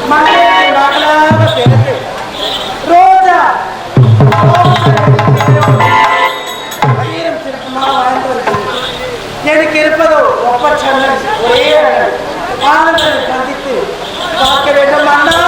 மண்ணிற்கு மகளாக பிறந்து ரோஜா எனக்கு இருப்பதோ ஒப்பச்சந்தன் ஒரே ஆனந்தனை சந்தித்து பார்க்க வேண்டும் அண்ணா.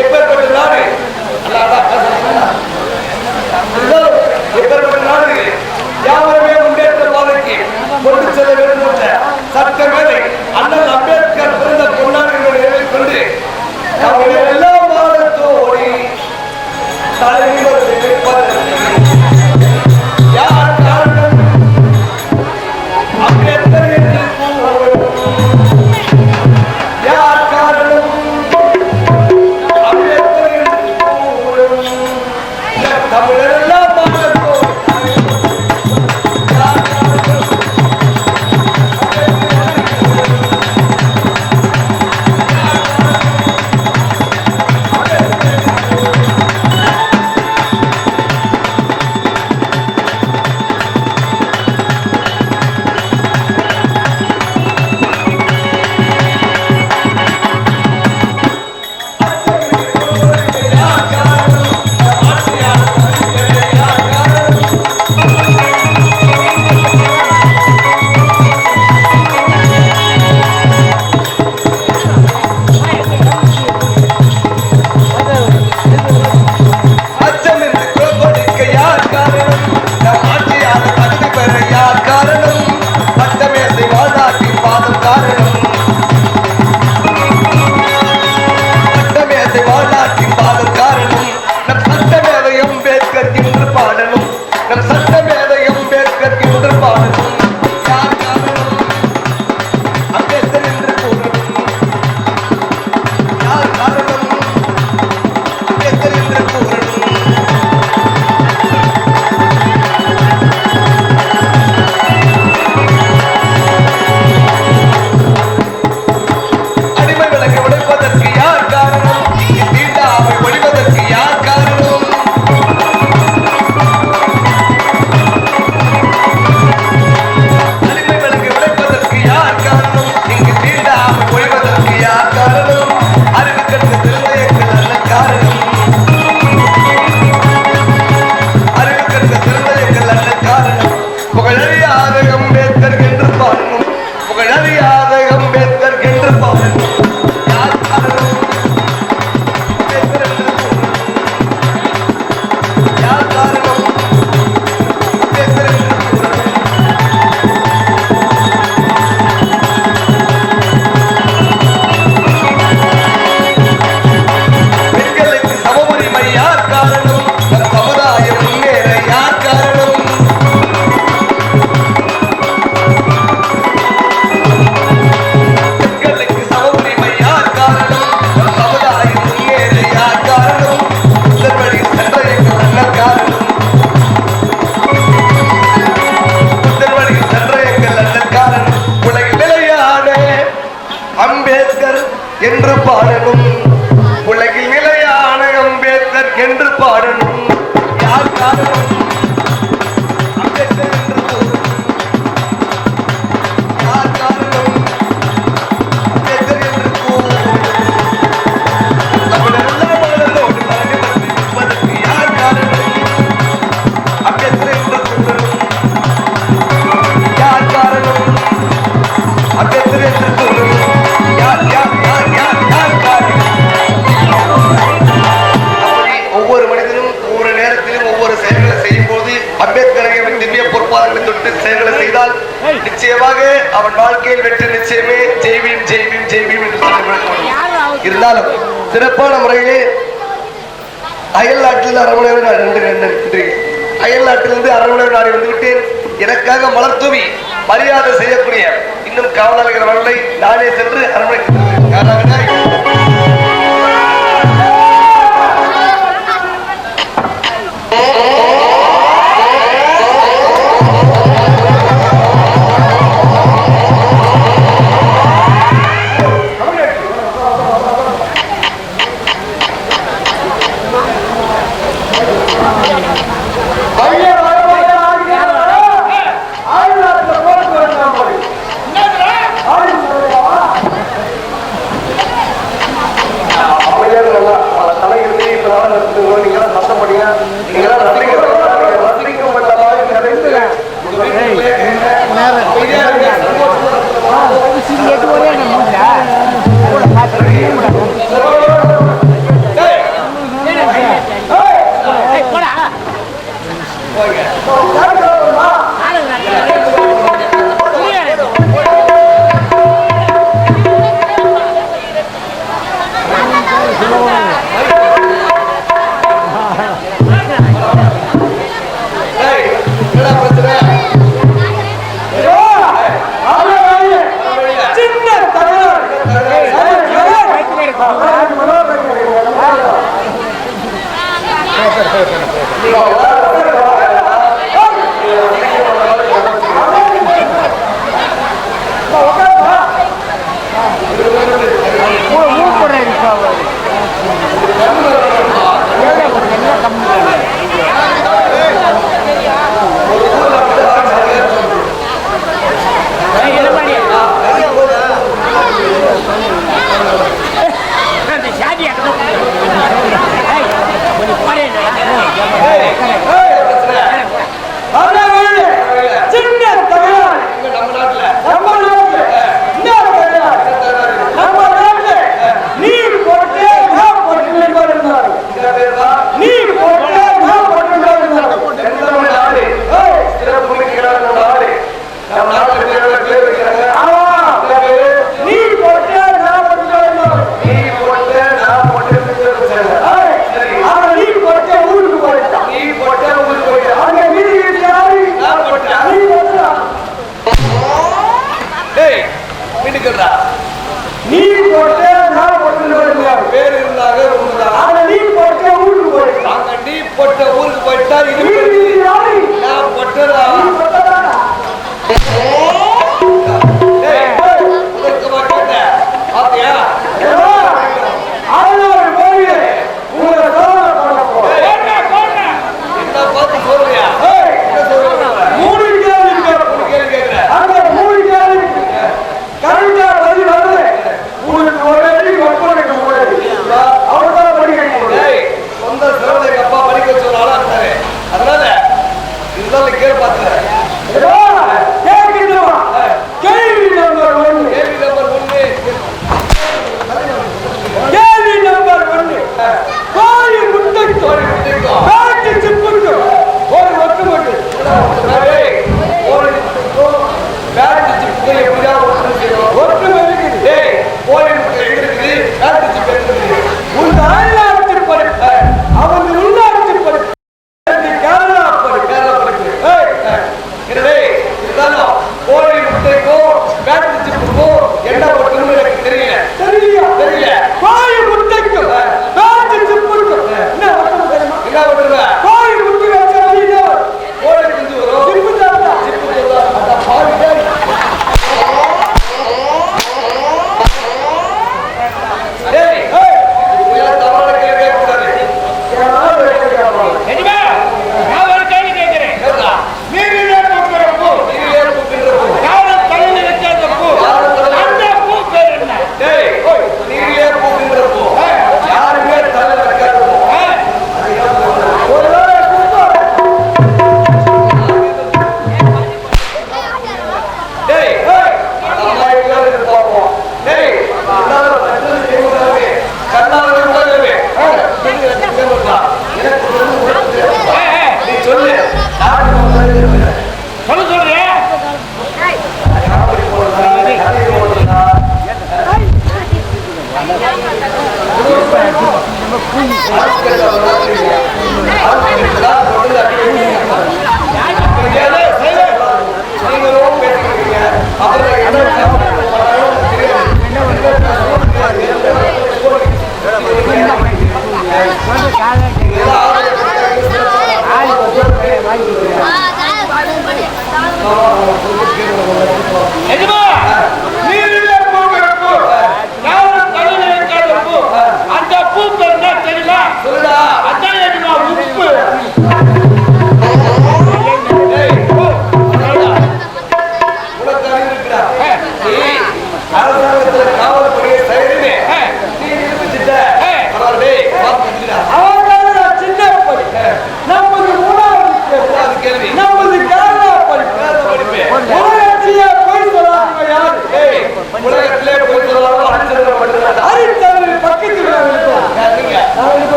எப்பேற்பட்ட என்று பாடணும் உலகில் நிலையான அம்பேத்கர் என்று பாடணும் யார் காரணம் அம்பேத்கர் என்று யார் காரணம் அம்பேத்கர் என்று தமிழர்களோடு பழகுவதற்கு யார் காரணம் அம்பேத்கர் என்று யார் காரணம் அம்பேத்கர் என்று ஒவ்வொரு மனிதனும் ஒவ்வொரு நேரத்திலும் ஒவ்வொரு செயல்களை செய்யும் போது அம்பேத்கரை திவ்ய பொறுப்பாளர்களை தொட்டு செயல்களை செய்தால் நிச்சயமாக அவன் வாழ்க்கையில் வெற்றி நிச்சயமே ஜெய்வீம் ஜெய்வீம் ஜெய்வீம் என்று சொல்லி இருந்தாலும் சிறப்பான முறையிலே அயல் நாட்டில் அரவணை அயல் நாட்டிலிருந்து அரவணை நாடி வந்துவிட்டேன். எனக்காக மலர் தூவி மரியாதை செய்யக்கூடிய இன்னும் காவலர்கள் அவர்களை நானே சென்று அரவணை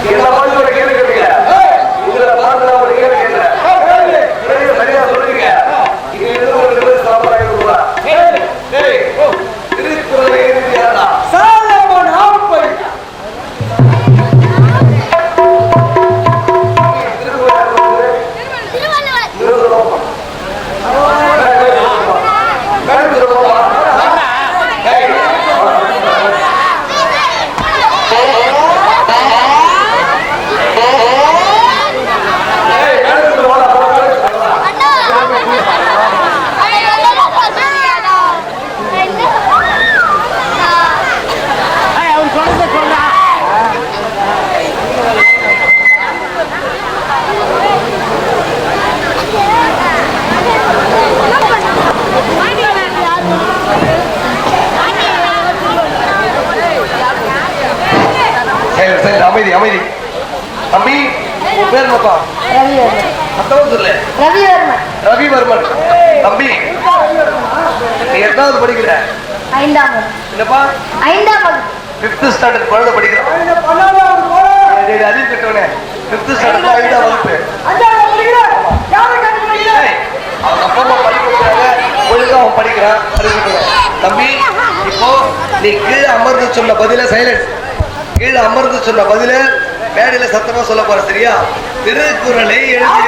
என்ன மாதிரி ஒரு கேள்வி கேட்க இதுல பார்த்து ஒரு கேள்வி கேட்கிறேன் சரியா சொல்லுங்க இங்க இருந்து ஒரு நிமிஷம் சாப்பிடாங்க திருக்குறளை எழுதி யாரா சாலமோன் ஆப்பை அமைதி அமைதி தம்பி உன் பேர் என்னப்பா சத்தம் சொல்லு ரவிவர்மன் தம்பி நீ எட்டாவது படிக்கிற என்னப்பா 5th ஸ்டாண்டர்ட் குழந்தை படிக்கிறேன் அறிவு கட்டவனே 5th ஸ்டாண்டர்ட் 5ஆம் வகுப்பு அவங்க அப்பா அம்மா படிக்கிறாங்க ஒழுங்கா அவன் படிக்கிறான் அறிவு தம்பி இப்போ நீ கீழே அமர்ந்து சொன்ன பதில சைலன்ஸ் கீழே அமர்ந்து சொன்ன பதில மேடையில சத்தமா சொல்ல போற சரியா திருக்குறளை எழுதி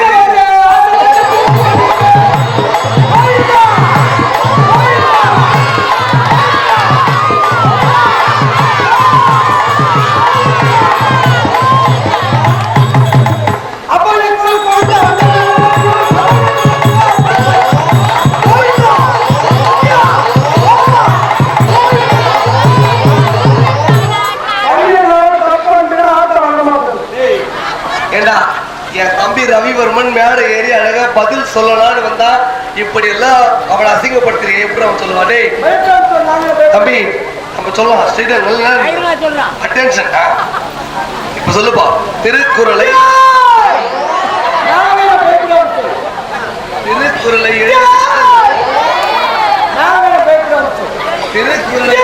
என் தம்பி ரவிவர்மன் மேடை ஏறி அழகா பதில் சொல்லலான்னு வந்தா இப்படி எல்லாம் அவளை அசிங்கப்படுத்துறீங்க எப்படி அவன் சொல்லுவான் தம்பி நம்ம சொல்லலாம் அட்டென்ஷன் இப்ப சொல்லுப்பா திருக்குறளை திருக்குறளை திருக்குறளை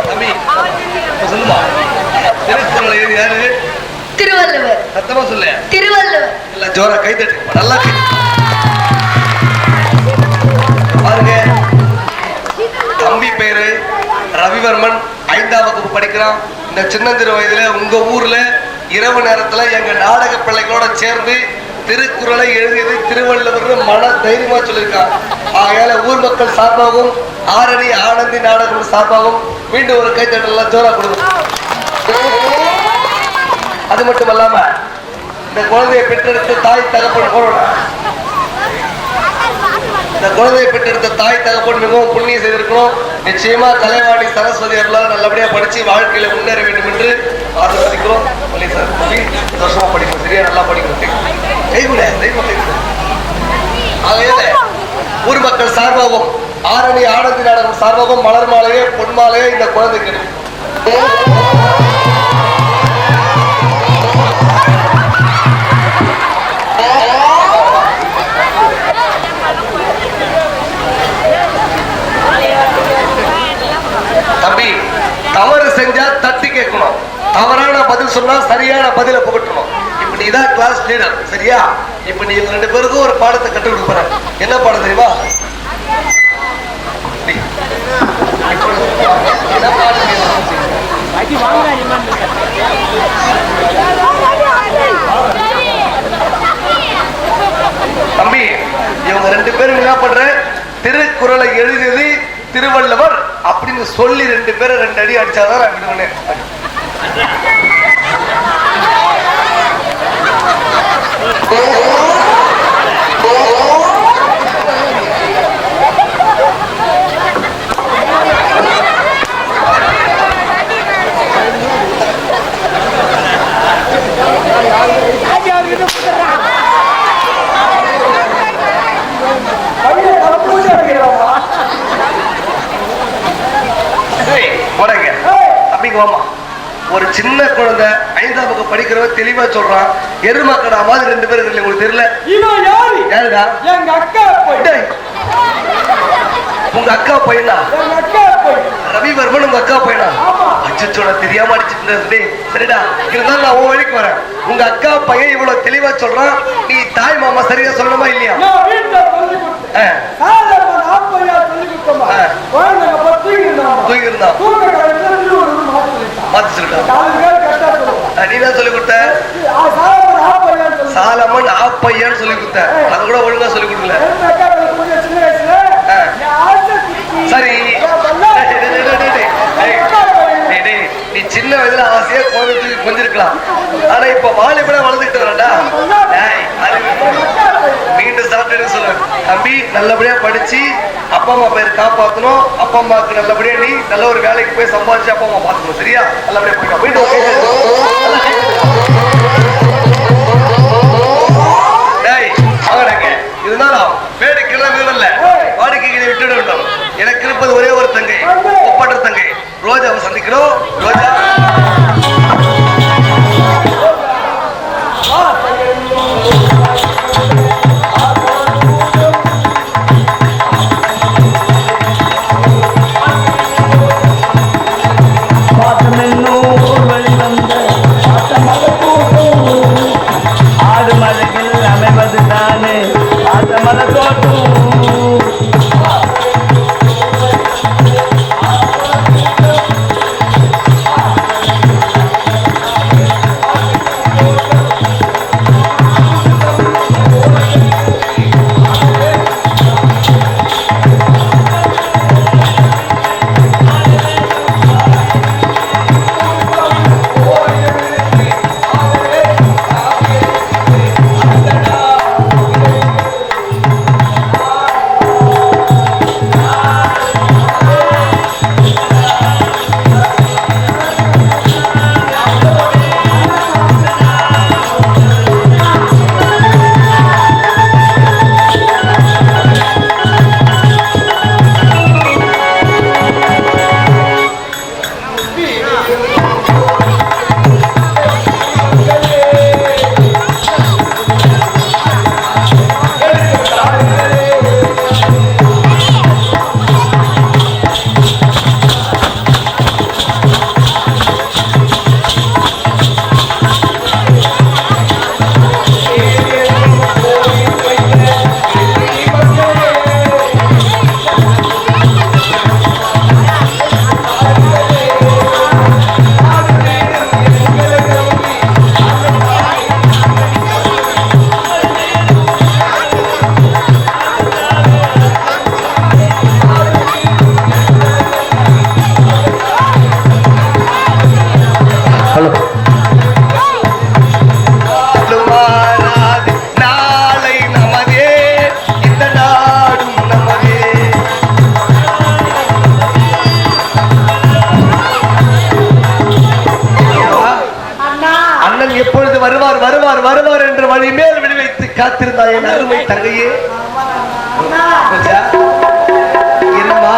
தம்பி சொல்லுமா திருக்குறளை யாரு திருவள்ளுவர் சத்தமா சொல்லு திருவள்ளுவர் இல்ல ஜோரா கை தட்டு நல்லா பாருங்க தம்பி பேரு ரவிவர்மன் 5ஆம் வகுப்பு படிக்கிறான் இந்த சின்னஞ்சிறு வயதுல உங்க ஊர்ல இரவு நேரத்துல எங்க நாடக பிள்ளைகளோட சேர்ந்து திருக்குறளை எழுதியது திருவள்ளுவர் மன தைரியமா சொல்லியிருக்கான் ஆகையால ஊர் மக்கள் சார்பாகவும் ஆரணி ஆனந்தி நாடகம் சார்பாகவும் மீண்டும் ஒரு கைத்தட்டலாம் ஜோரா கொடுக்கும் அது மட்டும் இல்லாம இந்த குழந்தையை பெற்றெடுத்த தாய் தகப்பன் போறோம் இந்த குழந்தையை பெற்றெடுத்த தாய் தகப்பன் மிகவும் புண்ணியம் செய்திருக்கணும் நிச்சயமா கலைவாணி சரஸ்வதி அவர்களால் நல்லபடியா படிச்சு வாழ்க்கையில முன்னேற வேண்டும் என்று ஆசீர்வதிக்கிறோம் வருஷமா படிக்கணும் சரியா நல்லா படிக்கணும் ஊர் மக்கள் சார்பாகவும் ஆரணி ஆனந்தி நாடகம் சார்பாகவும் மலர் மாலையே பொன் மாலையே இந்த குழந்தைக்கு தம்பி தவறு செஞ்சா தட்டி கேட்கணும் தவறான பதில் சொன்னா சரியான பதில புகட்டணும் இப்ப நீ தான் கிளாஸ் லீடர் சரியா இப்ப நீ 2 பேருக்கும் ஒரு பாடத்தை கற்றுக் கொடுப்பற என்ன பாடம் தெரியுமா தம்பி இவங்க 2 பேரும் என்ன பண்ற திருக்குறளை எழுதியது திருவள்ளுவர் அப்படின்னு சொல்லி 2 பேரும் 2 அடி அடிச்சாதான் நான் விடுவேன் ஒரு சின்ன குழந்தை 5ஆம் வகுப்பு படிக்கிறவ தெளிவா சொல்றான் எருமக்கடா மாதிரி 2 பேரும் உங்களுக்கு தெரியல யாருடா எங்க அக்கா உங்க அக்கா பையனா? எங்க அக்கா பையன். ரவிவர்மன் உங்க அக்கா பையனா? ஆமா. அச்சச்சோட தெரியாம அடிச்சுட்டு இருந்தே. சரிடா, இருந்தாலும் நான் உன் வழிக்கு வரேன். உங்க அக்கா பையன் இவ்வளவு தெளிவா சொல்றான், நீ தாய் மாமா சரியா சொல்லணுமா இல்லையா? நான் வீட்டுல சொல்லி கொடுத்தேன். சாதாரண ஆப்பையா சொல்லி கொடுத்தோமா? குழந்தைங்க தூங்கிருந்தான். மாத்தி சொல்லிட்டான். நீ தான் சொல்லி கொடுத்த? சாலமன் ஆப்பையான்னு சொல்லி கொடுத்த. அது கூட ஒழுங்கா சொல்லி கொடுக்கல. சரி, நீ சின்ன வயதுல ஆசையா குழந்தை கொஞ்சிருக்கலாம். ஆனா இப்ப வாலிபட வளர்ந்துட்டு வரடா. மீண்டும் சாப்பிட்டு சொல்லு தம்பி, நல்லபடியா படிச்சு அப்பா அம்மா பேர் காப்பாத்தணும். அப்பா அம்மாவுக்கு நல்லபடியா நீ நல்ல ஒரு வேலைக்கு போய் சம்பாதிச்சு அப்பா அம்மா பாத்துக்கணும். சரியா? நல்லபடியா போயிட்டோம். இருந்தாலும் வேடிக்கைலாம் விடல, வாடிக்கைகளை விட்டுட வேண்டும். எனக்கு இருப்பது ஒரே ஒரு தங்கை, ஒப்பற்ற தங்கை ரோஜாவை சந்திக்கிறோம். ரோஜா, காத்திருந்தாய் என் அருமை தங்கையே. என்னம்மா?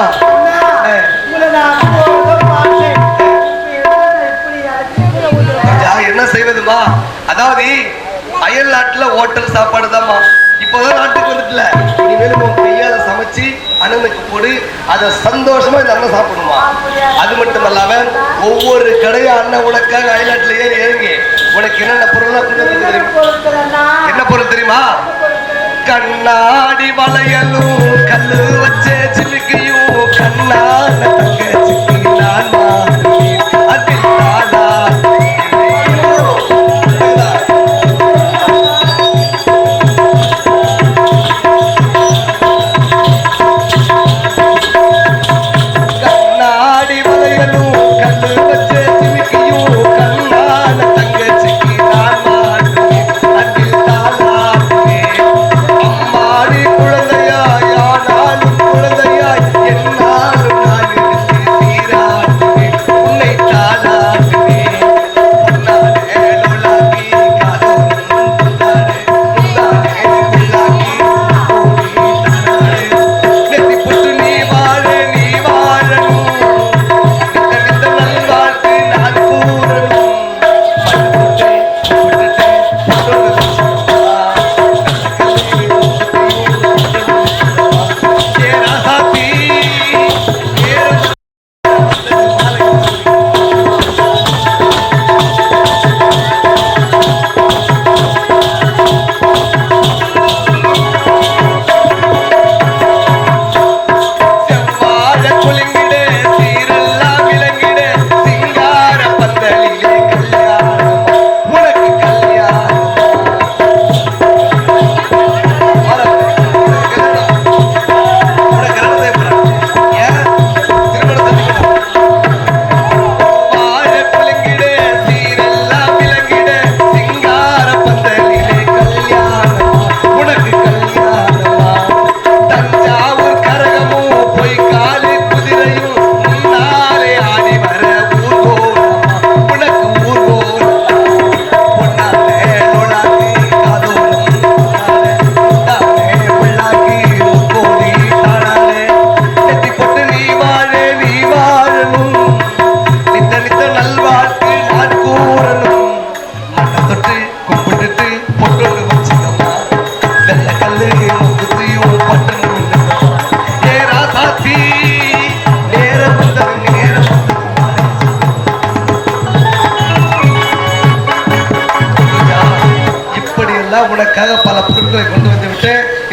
என்ன செய்வதுமா? அதாவது அயல் நாட்டுல ஹோட்டல் சாப்பாடு தான்மா. இப்போதான் நாட்டுக்கு வந்துட்டுல, இனிமேலும் கையால சமைச்சு அண்ணனுக்கு போடு, அதை சந்தோஷமா இந்த அண்ணன் சாப்பிடுமா. அது மட்டும் இல்லாம ஒவ்வொரு கடையா அண்ணன் உனக்காக அயல்நாட்டுல ஏறுங்க. உனக்கு என்னென்ன பொருள் என்ன பொருள் தெரியுமா? கண்ணாடி வளையலும் கல்லு வச்ச சிமிக்கையும் கண்ணான தங்கச்சிக்கு நான் குழந்தையா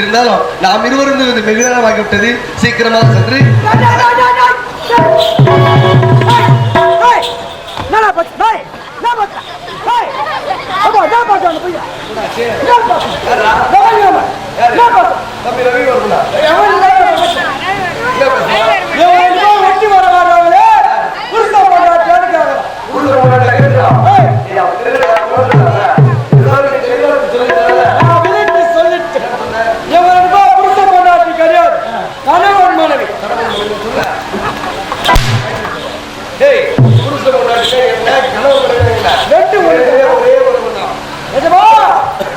இருந்தாலும் நாம் இருவரும் வெகு நேரமாகிவிட்டது. சீக்கிரமாக சென்று வெட்டி வர வரவங்களே புருஷ சொல்லிட்டு புருஷ பொண்டாட்டி கிடையாது, கணவன் மனைவி.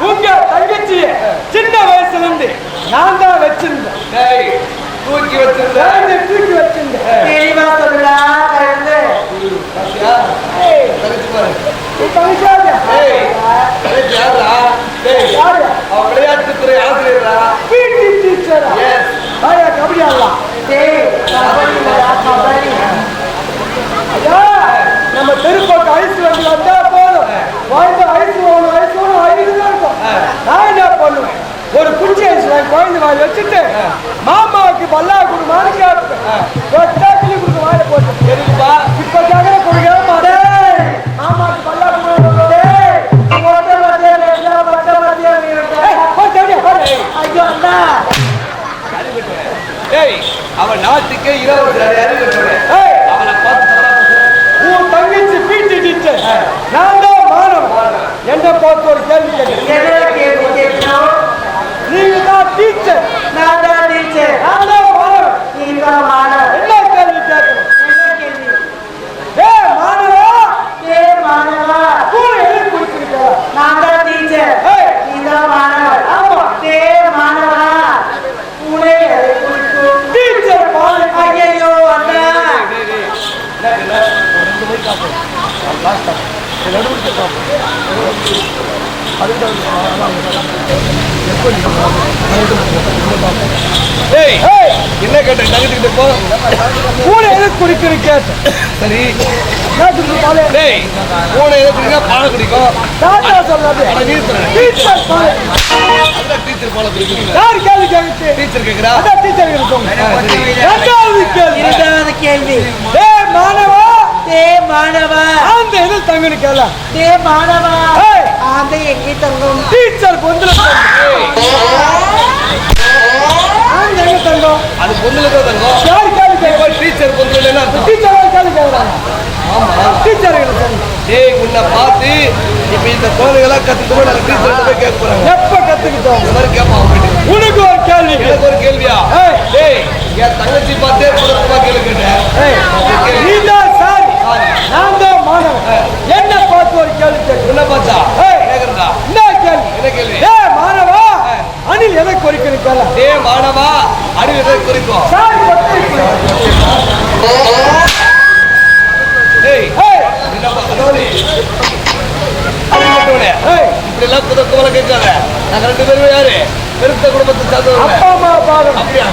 உங்க தங்கச்சிய சின்ன வயசுல இருந்து நான் தான் வச்சிருந்தேன், தூக்கி வச்சிருந்தேன். தெளிவா சொல்லுடா. விளையாட்டுத்துறை ஆசிரியரா, கபடி ஆடலாம். நம்ம தெருப்போட்டு ஐஸ் வந்து வந்தா போதும், குழந்தை ஐஸ் ஒன்று ஐதுதான் இருக்கும். நான் என்ன பண்ணுவேன், ஒரு குச்சி ஐஸ் குழந்தை வாங்கி வச்சுட்டு மாமாவுக்கு பல்லா கொடுமான்னு கேட்பேன். கொடுக்க வாயில போட்டு தெரியுமா, இப்ப கேட்கற கொடுக்க மாட்டேன். மாமாவுக்கு பல்லா அவன் நாட்டுக்கே உன் தங்கச்சி பீட்டி டீச்சர், நான் தான் மாணவன். என்ன பார்த்து ஒரு கேள்வி கேட்கிறேன். நீங்க தான் டீச்சர், நான் தான் டீச்சர். நான் தான் மாணவன், நீங்க தான் மாணவன். என்ன கேள்வி கேட்கணும்? மாணவா, கூட எழுதி கொடுத்துருக்க. நான் தான் டீச்சர், நீ தான் மாணவன். ஆமா, மாணவா, கூட எழுதி கொடுக்கும் டீச்சர். ஐயோ அண்ணா, என்ன கேட்டேன் தங்கத்துக்கிட்ட போ, கூட எது குடிக்கணும் கேட்டேன். சரி டீச்சர் பூனை எது குடிக்கா பாலை குடிக்கும். சொல்லாது டீச்சர் பாலை குடிக்கும். யார் கேள்வி கேட்குது? டீச்சர் கேட்கிறா. அதான் டீச்சர் இருக்கும். இரண்டாவது கேள்வி, மாணவா, மாணவா, அந்த எது தங்கன்னு கேள. மாணவா, அந்த எங்கே தங்கும்? டீச்சர் பொந்துல எங்க தங்கும்? அது பொண்ணுல தான் தங்கும். யார் கேள்வி கேட்க? டீச்சர் பொண்ணுல என்ன அர்த்தம்? டீச்சர் கேள்வி கேட்கறாங்க. ஆமா, டீச்சர் உன்னை பார்த்து இப்ப இந்த குழந்தைகளாம் கத்துக்கோ, நாங்க டீச்சர் போய் கேட்க போறாங்க. எப்ப கத்துக்கிட்டோம்? இந்த மாதிரி கேட்பான். உனக்கு ஒரு கேள்வி, எனக்கு ஒரு கேள்வியா? என் தங்கச்சி பார்த்தே புறமா கேள்வி கேட்டேன். நீதான் சார், நான் தான் மாணவன். என்ன பார்த்து ஒரு கேள்வி கேட்க. என்ன பார்த்தா கேக்குறதா? என்ன கேள்வி? என்ன கேள்வி? மாணவா, அணில் எதை குறிக்கணும் கேள. மாணவா, அணில் எதை குறிக்கும்? இப்படி எல்லாம் குதக்கோல கேட்காத. நாங்க 2 பேரும் யாரு? பெருத்த குடும்பத்தை சார்ந்தவங்க. அப்பா அம்மா பாருங்க. அப்படியே